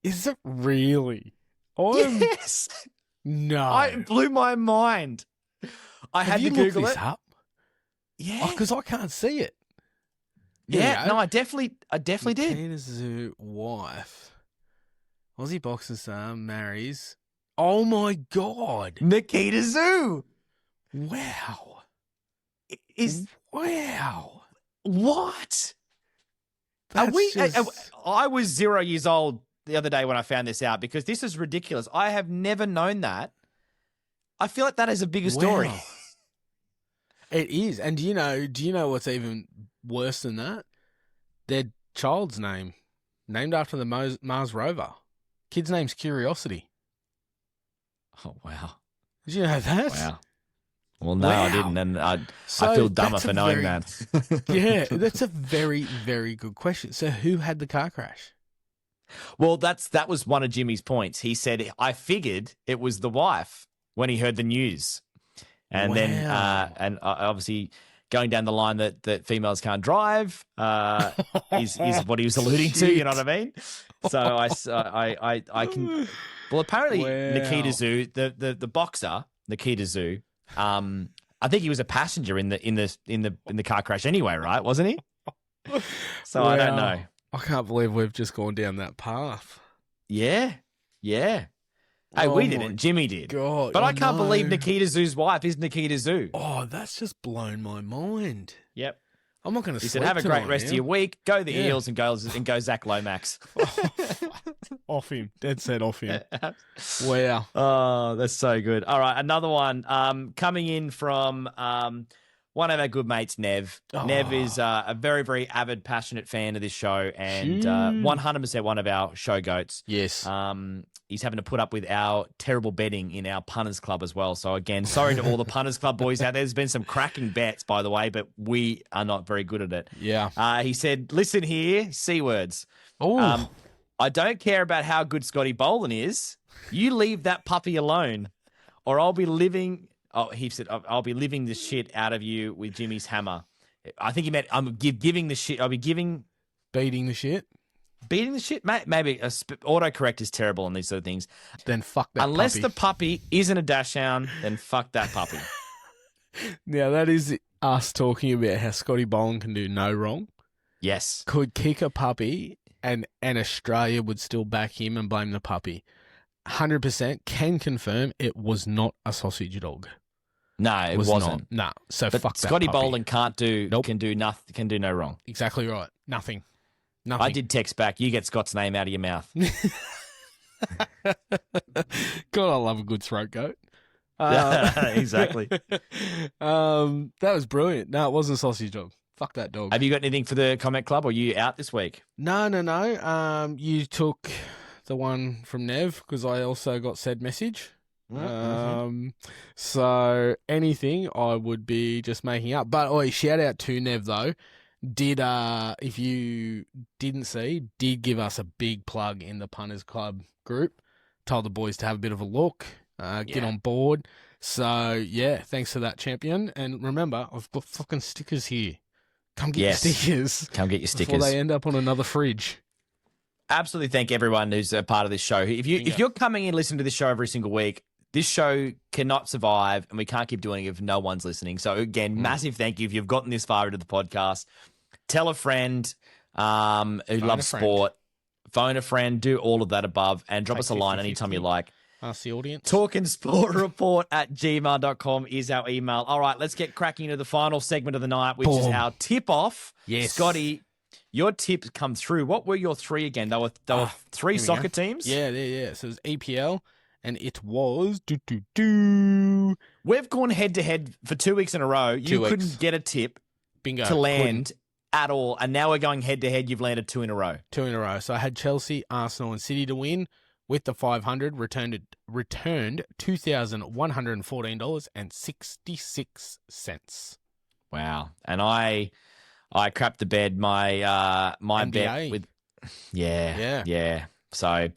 Is it really? Yes. No. It blew my mind. I had Have you to looked Google this it. up? Yeah. Because I can't see it. Here Yeah. we go. No, I definitely did. Nikita Zoo wife. Aussie boxing star marries. Oh my God. Nikita Zoo. Wow. Is Wow. what? That's just... I was 0 years old the other day when I found this out because this is ridiculous. I have never known that. I feel like that is a bigger story. Wow. It is. And do you know what's even worse than that? Their child's name, named after the Mars rover. Kid's name's Curiosity. Oh, wow. Did you know that? Wow. Well, no, Wow. I didn't. And I So feel dumber that's for a knowing very- that. Yeah, that's a very, very good question. So who had the car crash? Well, that was one of Jimmy's points. He said, I figured it was the wife when he heard the news. And then, Wow. obviously going down the line that females can't drive is what he was alluding to. You know what I mean? So I can. Well, apparently Wow. Nikita Zoo, the boxer Nikita Zoo, I think he was a passenger in the car crash anyway, right? Wasn't he? So I don't Wow. know. I can't believe we've just gone down that path. Yeah. Hey, Oh we my didn't. Jimmy did. God, But I can't no. believe Nikita Zoo's wife is Nikita Zoo. Oh, that's just blown my mind. Yep. I'm not going to He sleep said, have a great tonight rest of now. your week. Go the Yeah. Eels and go Zach Lomax. Off him. Dead set off him. Wow. Oh, that's so good. All right, another one coming in from one of our good mates, Nev. Oh. Nev is a very, very avid, passionate fan of this show and 100% one of our show goats. Yes. He's having to put up with our terrible betting in our punters club as well. So again, sorry to all the punters club boys out there. There's been some cracking bets, by the way, but we are not very good at it. Yeah. He said, listen here, C words. Oh. I don't care about how good Scotty Boland is. You leave that puppy alone or I'll be living... Oh, he said, I'll be living the shit out of you with Jimmy's hammer. I think he meant I'm giving the shit. I'll be giving... Beating the shit? Beating the shit? Maybe autocorrect is terrible on these sort of things. Then fuck that Unless puppy. the puppy isn't a dachshund, then fuck that puppy. Now, that is us talking about how Scotty Boland can do no wrong. Yes. Could kick a puppy and Australia would still back him and blame the puppy. 100% can confirm it was not a sausage dog. No, it wasn't. No. So But fuck Scotty that puppy. Boland can't do, Nope. can do nothing, can do no wrong. Exactly right. Nothing. I did text back, you get Scott's name out of your mouth. God, I love a good throat goat. Exactly. That was brilliant. No, it wasn't a sausage dog. Fuck that dog. Have you got anything for the comment club or are you out this week? No. You took the one from Nev because I also got said message. So anything I would be just making up. But shout out to Nev though. If you didn't see, did give us a big plug in the Punters Club group. Told the boys to have a bit of a look, get on board. So yeah, thanks for that, champion. And remember, I've got fucking stickers here. Come get your stickers. Come get your stickers. Before they end up on another fridge. Absolutely thank everyone who's a part of this show. If you're coming in listening to this show every single week, this show cannot survive and we can't keep doing it if no one's listening. So again, massive thank you if you've gotten this far into the podcast. Tell a friend who loves sport. Phone a friend, do all of that above, and drop us a line anytime you like. Ask the audience. talkingsportreport@gmail.com is our email. All right, let's get cracking into the final segment of the night, which is our tip-off. Yes. Scotty, your tips come through. What were your three again? They were three here we soccer go. teams? Yeah. So it was EPL, and it was... We've gone head-to-head for 2 weeks in a row. You couldn't get a tip Bingo. to land at all, and now we're going head-to-head. You've landed 2 in a row. 2 in a row. So I had Chelsea, Arsenal, and City to win with the 500. Returned $2,114.66. Wow. And I crapped the bed. My NBA. bet with yeah. So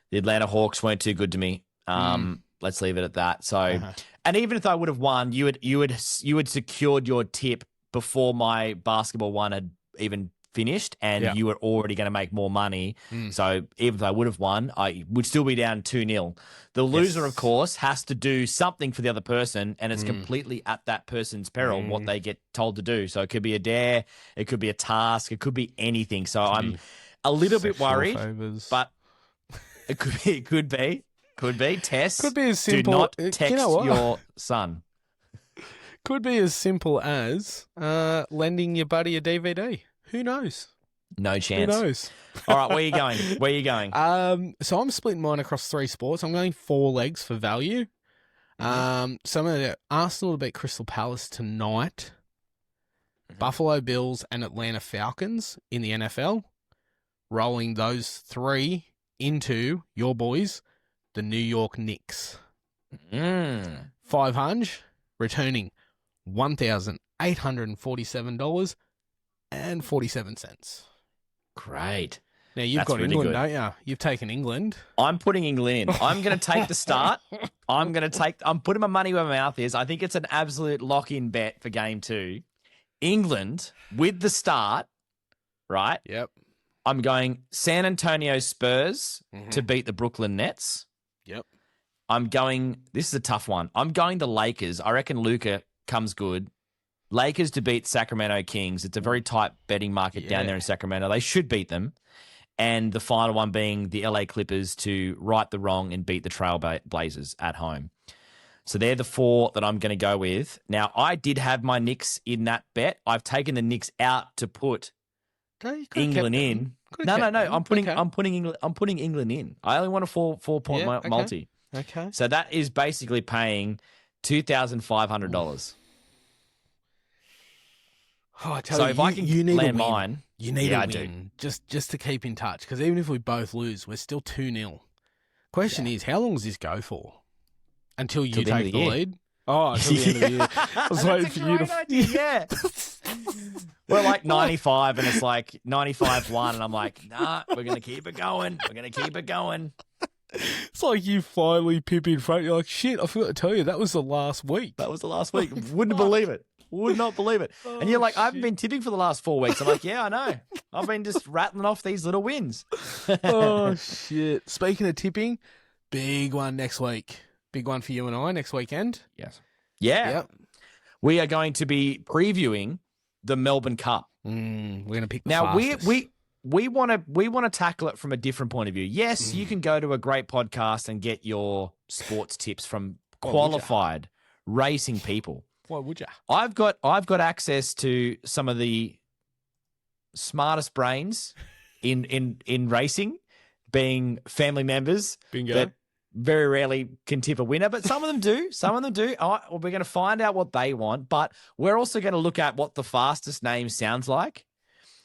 the Atlanta Hawks weren't too good to me. Let's leave it at that. So And even if I would have won, you had secured your tip before my basketball one had even finished, and you were already going to make more money. So even if I would have won, I would still be down 2-0. The loser, of course, has to do something for the other person, and it's completely at that person's peril what they get told to do. So it could be a dare, it could be a task, it could be anything. So I'm a little bit worried, but it could be. Tess, could be as simple. Do not text your son. Could be as simple as lending your buddy a DVD. Who knows? No chance. Who knows? All right, where are you going? So I'm splitting mine across 3 sports. I'm going 4 legs for value. So I'm going to Arsenal to beat Crystal Palace tonight. Buffalo Bills and Atlanta Falcons in the NFL. Rolling those 3 into your boys, the New York Knicks. 500, returning $1,847.47. Great. Now, you've got really England, good. don't you? You've taken England. I'm putting England in. I'm going to take the start. I'm putting my money where my mouth is. I think it's an absolute lock-in bet for game 2. England with the start, right? Yep. I'm going San Antonio Spurs to beat the Brooklyn Nets. Yep. This is a tough one. I'm going the Lakers. I reckon Luka comes good. Lakers to beat Sacramento Kings. It's a very tight betting market down there in Sacramento. They should beat them. And the final one being the LA Clippers to right the wrong and beat the Trailblazers at home. So they're the 4 that I'm going to go with. Now, I did have my Knicks in that bet. I've taken the Knicks out to put England in. No. I'm putting England in. I only want a 4-point multi. Okay. So that is basically paying $2,500. Oh, I tell So you, if I can you need land a win. mine, You need I a do. win just to keep in touch, because even if we both lose, we're still 2-0. Question is, how long does this go for? Until you the end take of the the lead? Oh, until the end of the year. I was waiting for you to... Yeah. We're like 95 and it's like 95-1 and I'm like, nah, we're going to keep it going. It's like you finally pip in front. You're like, shit, I forgot to tell you, that was the last week. That was the last week. Wouldn't believe it. Would not believe it. And you're like, I haven't been tipping for the last 4 weeks. I'm like, yeah, I know. I've been just rattling off these little wins. Oh, shit. Speaking of tipping, big one next week. Big one for you and I next weekend. Yes. Yeah. Yep. We are going to be previewing the Melbourne Cup. We're going to pick the Now, fastest. we want to tackle it from a different point of view. Yes, you can go to a great podcast and get your sports tips from qualified racing people. Why would you? I've got access to some of the smartest brains in racing, being family members Bingo. that very rarely can tip a winner, but some of them do. All right, well, we're going to find out what they want, but we're also going to look at what the fastest name sounds like.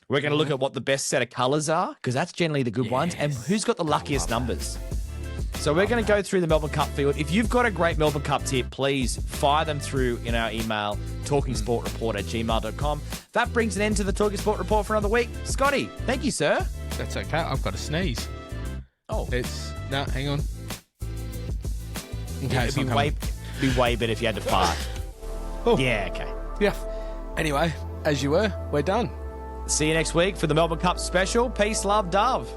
We're going to look at what the best set of colours are, because that's generally the good ones, and who's got the luckiest numbers. So we're going to go through the Melbourne Cup field. If you've got a great Melbourne Cup tip, please fire them through in our email, talkingsportreport@gmail.com. That brings an end to the Talking Sport Report for another week. Scotty, thank you, sir. That's okay. I've got a sneeze. Oh. No, hang on. Okay, It'd be way better if you had to fart. Oh. Yeah, okay. Yeah. Anyway, as you were, we're done. See you next week for the Melbourne Cup special. Peace, love, dove.